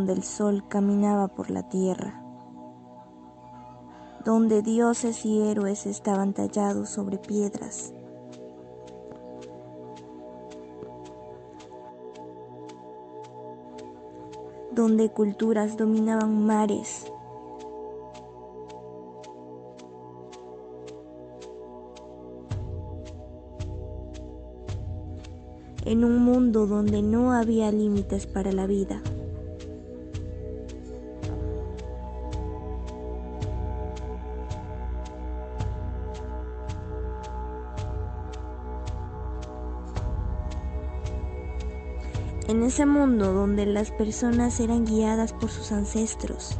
donde el sol caminaba por la tierra, donde dioses y héroes estaban tallados sobre piedras, donde culturas dominaban mares, en un mundo donde no había límites para la vida. En ese mundo donde las personas eran guiadas por sus ancestros.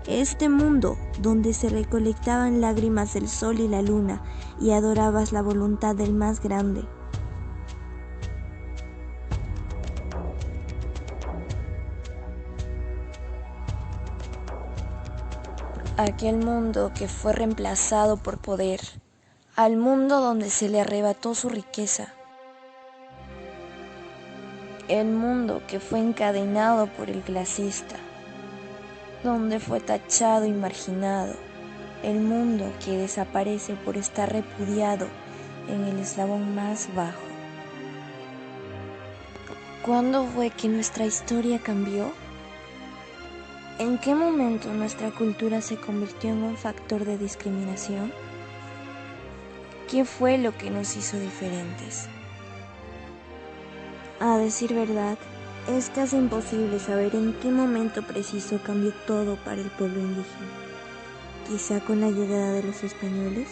Este mundo donde se recolectaban lágrimas del sol y la luna y adorabas la voluntad del más grande. Aquel mundo que fue reemplazado por poder, al mundo donde se le arrebató su riqueza. El mundo que fue encadenado por el clasista, donde fue tachado y marginado. El mundo que desaparece por estar repudiado en el eslabón más bajo. ¿Cuándo fue que nuestra historia cambió? ¿En qué momento nuestra cultura se convirtió en un factor de discriminación? ¿Qué fue lo que nos hizo diferentes? A decir verdad, es casi imposible saber en qué momento preciso cambió todo para el pueblo indígena. Quizá con la llegada de los españoles.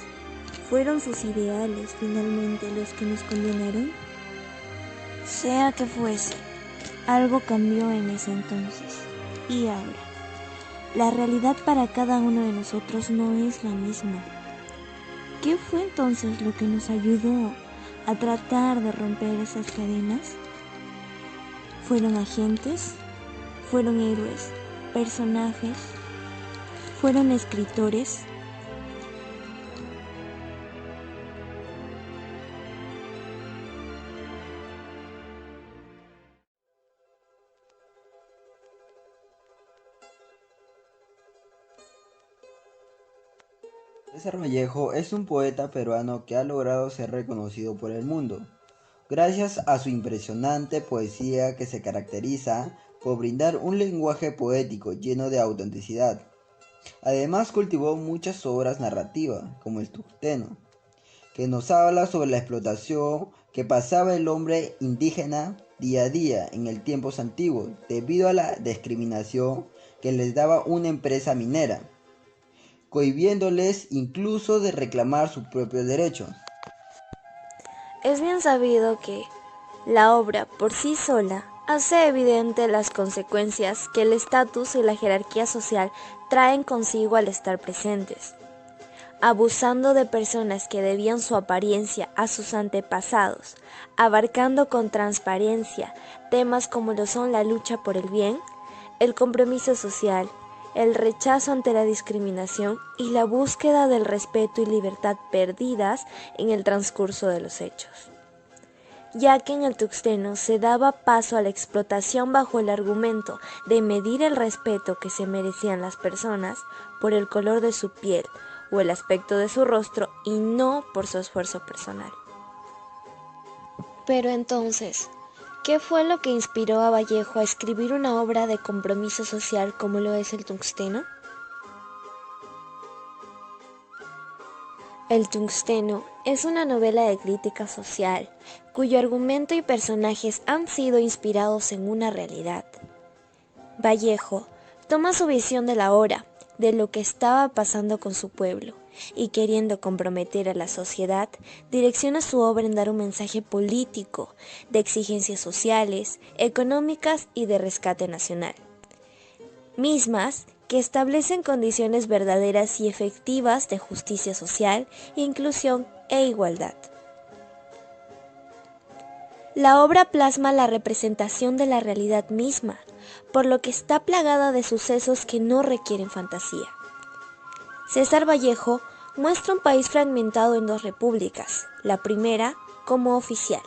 ¿Fueron sus ideales finalmente los que nos condenaron? Sea que fuese, algo cambió en ese entonces. Y ahora, la realidad para cada uno de nosotros no es la misma. ¿Qué fue entonces lo que nos ayudó a tratar de romper esas cadenas? ¿Fueron agentes? ¿Fueron héroes? ¿Personajes? ¿Fueron escritores? César Vallejo es un poeta peruano que ha logrado ser reconocido por el mundo, gracias a su impresionante poesía que se caracteriza por brindar un lenguaje poético lleno de autenticidad. Además cultivó muchas obras narrativas, como El Tuxteno, que nos habla sobre la explotación que pasaba el hombre indígena día a día en el tiempos antiguos, debido a la discriminación que les daba una empresa minera, cohibiéndoles incluso de reclamar sus propios derechos. Es bien sabido que la obra por sí sola hace evidente las consecuencias que el estatus y la jerarquía social traen consigo al estar presentes, abusando de personas que debían su apariencia a sus antepasados, abarcando con transparencia temas como lo son la lucha por el bien, el compromiso social, el rechazo ante la discriminación y la búsqueda del respeto y libertad perdidas en el transcurso de los hechos. Ya que en el Tuxteno se daba paso a la explotación bajo el argumento de medir el respeto que se merecían las personas por el color de su piel o el aspecto de su rostro y no por su esfuerzo personal. Pero entonces, ¿qué fue lo que inspiró a Vallejo a escribir una obra de compromiso social como lo es El Tuxteno? El Tuxteno es una novela de crítica social, cuyo argumento y personajes han sido inspirados en una realidad. Vallejo toma su visión de la hora, de lo que estaba pasando con su pueblo, y queriendo comprometer a la sociedad, direcciona su obra en dar un mensaje político, de exigencias sociales, económicas y de rescate nacional, mismas que establecen condiciones verdaderas y efectivas de justicia social, inclusión e igualdad. La obra plasma la representación de la realidad misma, por lo que está plagada de sucesos que no requieren fantasía. César Vallejo muestra un país fragmentado en dos repúblicas, la primera como oficial,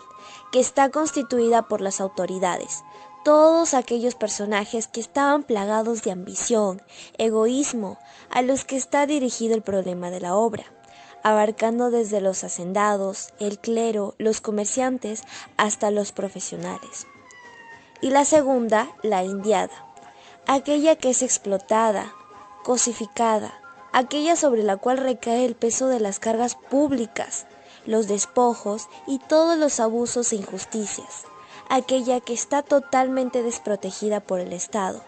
que está constituida por las autoridades, todos aquellos personajes que estaban plagados de ambición, egoísmo, a los que está dirigido el problema de la obra, abarcando desde los hacendados, el clero, los comerciantes, hasta los profesionales. Y la segunda, la indiada, aquella que es explotada, cosificada, aquella sobre la cual recae el peso de las cargas públicas, los despojos y todos los abusos e injusticias, aquella que está totalmente desprotegida por el Estado.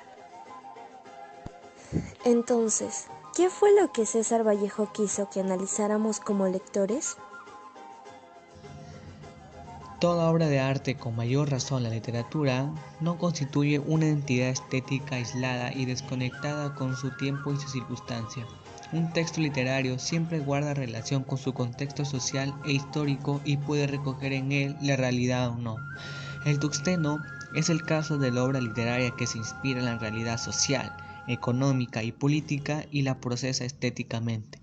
Entonces, ¿qué fue lo que César Vallejo quiso que analizáramos como lectores? Toda obra de arte, con mayor razón la literatura, no constituye una entidad estética aislada y desconectada con su tiempo y su circunstancia. Un texto literario siempre guarda relación con su contexto social e histórico y puede recoger en él la realidad o no. El Tuxteno es el caso de la obra literaria que se inspira en la realidad social, económica y política y la procesa estéticamente.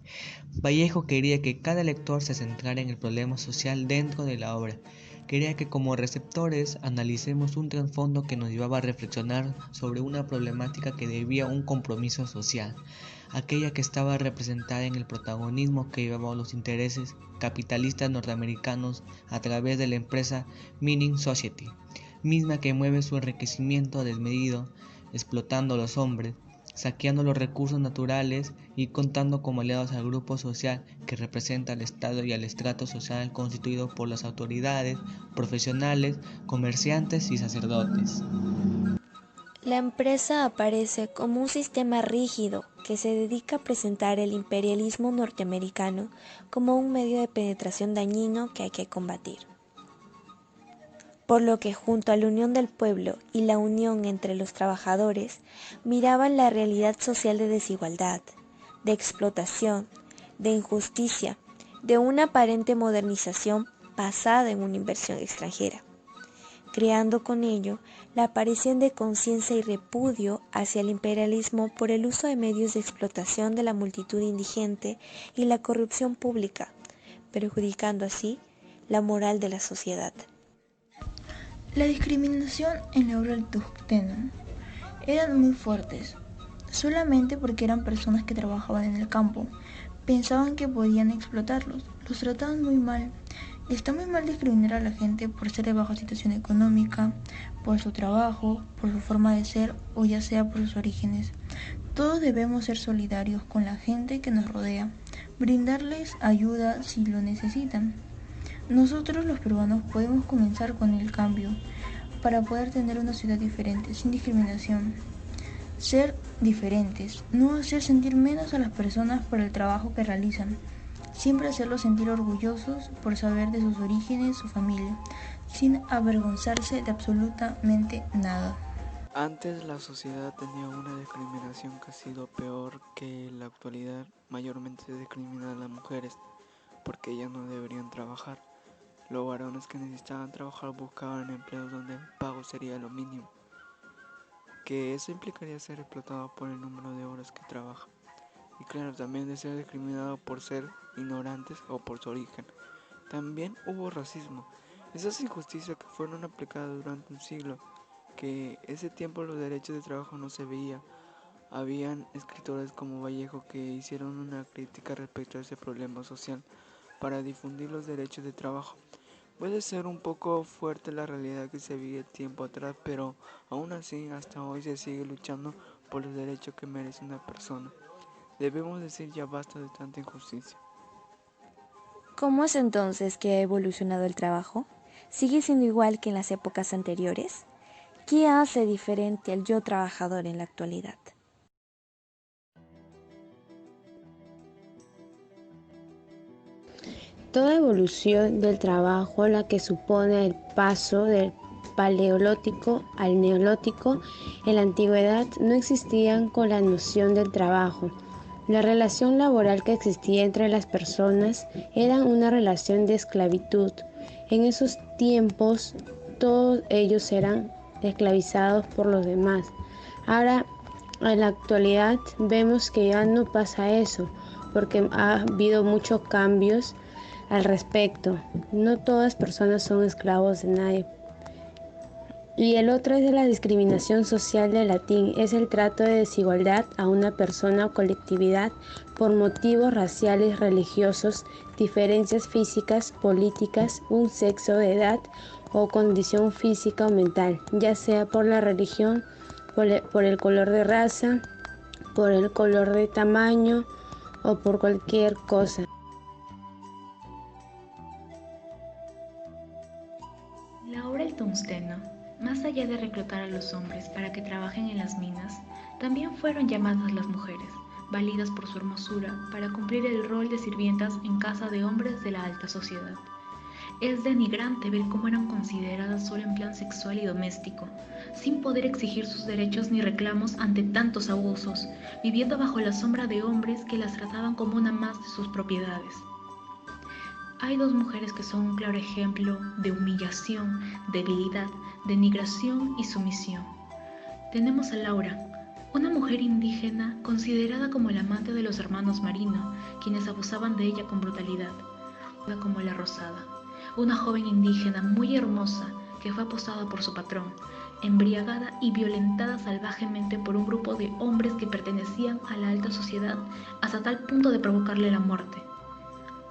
Vallejo quería que cada lector se centrara en el problema social dentro de la obra. Quería que como receptores analicemos un trasfondo que nos llevaba a reflexionar sobre una problemática que debía un compromiso social, aquella que estaba representada en el protagonismo que llevaban los intereses capitalistas norteamericanos a través de la empresa Mining Society, misma que mueve su enriquecimiento desmedido, explotando a los hombres, saqueando los recursos naturales y contando como aliados al grupo social que representa al Estado y al estrato social constituido por las autoridades, profesionales, comerciantes y sacerdotes. La empresa aparece como un sistema rígido que se dedica a presentar el imperialismo norteamericano como un medio de penetración dañino que hay que combatir. Por lo que junto a la unión del pueblo y la unión entre los trabajadores miraban la realidad social de desigualdad, de explotación, de injusticia, de una aparente modernización basada en una inversión extranjera, creando con ello la aparición de conciencia y repudio hacia el imperialismo por el uso de medios de explotación de la multitud indigente y la corrupción pública, perjudicando así la moral de la sociedad. La discriminación en la obra del Tuxteno eran muy fuertes, solamente porque eran personas que trabajaban en el campo. Pensaban que podían explotarlos, los trataban muy mal. Y está muy mal discriminar a la gente por ser de baja situación económica, por su trabajo, por su forma de ser o ya sea por sus orígenes. Todos debemos ser solidarios con la gente que nos rodea, brindarles ayuda si lo necesitan. Nosotros los peruanos podemos comenzar con el cambio para poder tener una ciudad diferente, sin discriminación. Ser diferentes, no hacer sentir menos a las personas por el trabajo que realizan. Siempre hacerlos sentir orgullosos por saber de sus orígenes, su familia, sin avergonzarse de absolutamente nada. Antes la sociedad tenía una discriminación que ha sido peor que en la actualidad. Mayormente se discrimina a las mujeres porque ellas no deberían trabajar. Los varones que necesitaban trabajar buscaban empleos donde el pago sería lo mínimo, que eso implicaría ser explotado por el número de horas que trabajan. Y claro, también de ser discriminado por ser ignorantes o por su origen. También hubo racismo, esas injusticias que fueron aplicadas durante un siglo, que ese tiempo los derechos de trabajo no se veía. Habían escritores como Vallejo que hicieron una crítica respecto a ese problema social para difundir los derechos de trabajo. Puede ser un poco fuerte la realidad que se vivía tiempo atrás, pero aún así hasta hoy se sigue luchando por los derechos que merece una persona. Debemos decir ya basta de tanta injusticia. ¿Cómo es entonces que ha evolucionado el trabajo? ¿Sigue siendo igual que en las épocas anteriores? ¿Qué hace diferente al yo trabajador en la actualidad? Toda evolución del trabajo, la que supone el paso del paleolítico al neolítico, en la antigüedad no existían con la noción del trabajo. La relación laboral que existía entre las personas era una relación de esclavitud. En esos tiempos todos ellos eran esclavizados por los demás. Ahora, en la actualidad vemos que ya no pasa eso, porque ha habido muchos cambios al respecto. No todas personas son esclavos de nadie. Y el otro es de la discriminación social del latín, es el trato de desigualdad a una persona o colectividad por motivos raciales, religiosos, diferencias físicas, políticas, un sexo, de edad o condición física o mental, ya sea por la religión, por el color de raza, por el color de tamaño o por cualquier cosa. La obra El Tungsteno, más allá de reclutar a los hombres para que trabajen en las minas, también fueron llamadas las mujeres, válidas por su hermosura, para cumplir el rol de sirvientas en casa de hombres de la alta sociedad. Es denigrante ver cómo eran consideradas solo en plan sexual y doméstico, sin poder exigir sus derechos ni reclamos ante tantos abusos, viviendo bajo la sombra de hombres que las trataban como una más de sus propiedades. Hay dos mujeres que son un claro ejemplo de humillación, debilidad, denigración y sumisión. Tenemos a Laura, una mujer indígena considerada como la amante de los hermanos Marino, quienes abusaban de ella con brutalidad, como la Rosada, una joven indígena muy hermosa que fue apostada por su patrón, embriagada y violentada salvajemente por un grupo de hombres que pertenecían a la alta sociedad hasta tal punto de provocarle la muerte.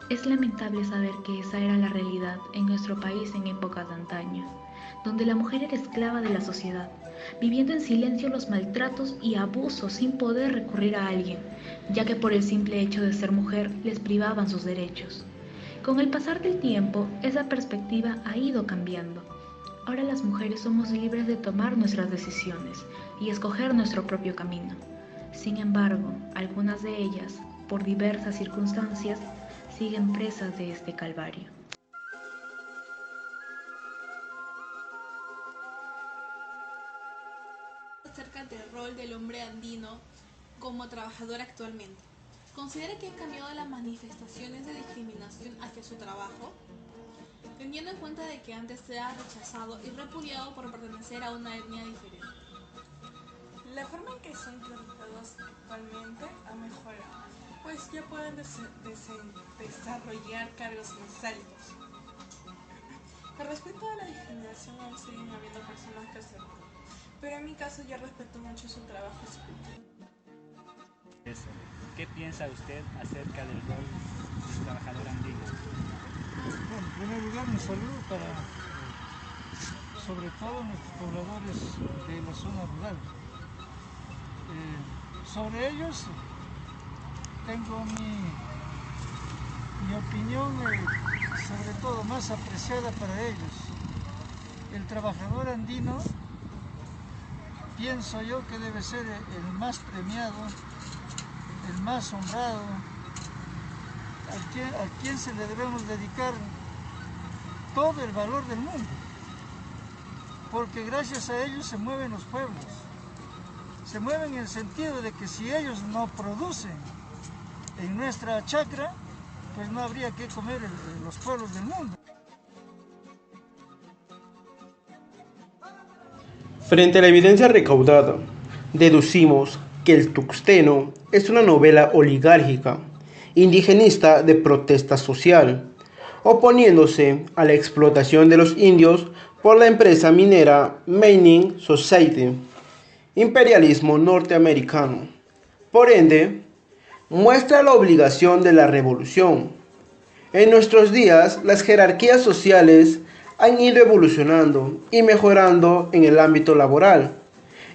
Es lamentable saber que esa era la realidad en nuestro país en épocas de antaño, donde la mujer era esclava de la sociedad, viviendo en silencio los maltratos y abusos sin poder recurrir a alguien, ya que por el simple hecho de ser mujer les privaban sus derechos. Con el pasar del tiempo, esa perspectiva ha ido cambiando. Ahora las mujeres somos libres de tomar nuestras decisiones y escoger nuestro propio camino. Sin embargo, algunas de ellas, por diversas circunstancias, siguen presas de este calvario. Acerca del rol del hombre andino como trabajador actualmente. ¿Considera que han cambiado las manifestaciones de discriminación hacia su trabajo? Teniendo en cuenta de que antes era rechazado y repudiado por pertenecer a una etnia diferente. La forma en que son tratados actualmente ha mejorado, pues ya pueden desarrollar cargos más altos. Con respecto a la discriminación, aún siguen habiendo personas que se burlan, pero en mi caso yo respeto mucho su trabajo y su cultura. ¿Qué piensa usted acerca del rol del trabajador andino? Bueno, en primer lugar, un saludo para sobre todo nuestros pobladores de la zona rural. Sobre ellos tengo mi opinión sobre todo más apreciada para ellos. El trabajador andino, pienso yo que debe ser el más premiado, el más honrado, a quien se le debemos dedicar todo el valor del mundo, porque gracias a ellos se mueven los pueblos. Se mueven en el sentido de que si ellos no producen en nuestra chacra, pues no habría que comer los pueblos del mundo. Frente a la evidencia recaudada, deducimos que El Tungsteno es una novela oligárquica, indigenista de protesta social, oponiéndose a la explotación de los indios por la empresa minera Mining Society, imperialismo norteamericano. Por ende, muestra la obligación de la revolución. En nuestros días, las jerarquías sociales han ido evolucionando y mejorando en el ámbito laboral,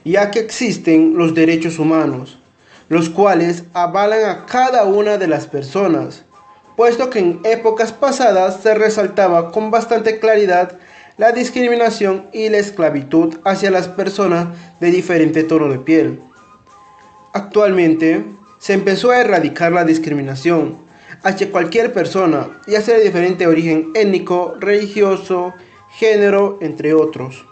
ya que existen los derechos humanos, los cuales avalan a cada una de las personas, puesto que en épocas pasadas se resaltaba con bastante claridad la discriminación y la esclavitud hacia las personas de diferente tono de piel. Actualmente, se empezó a erradicar la discriminación hacia cualquier persona, ya sea de diferente origen étnico, religioso, género, entre otros.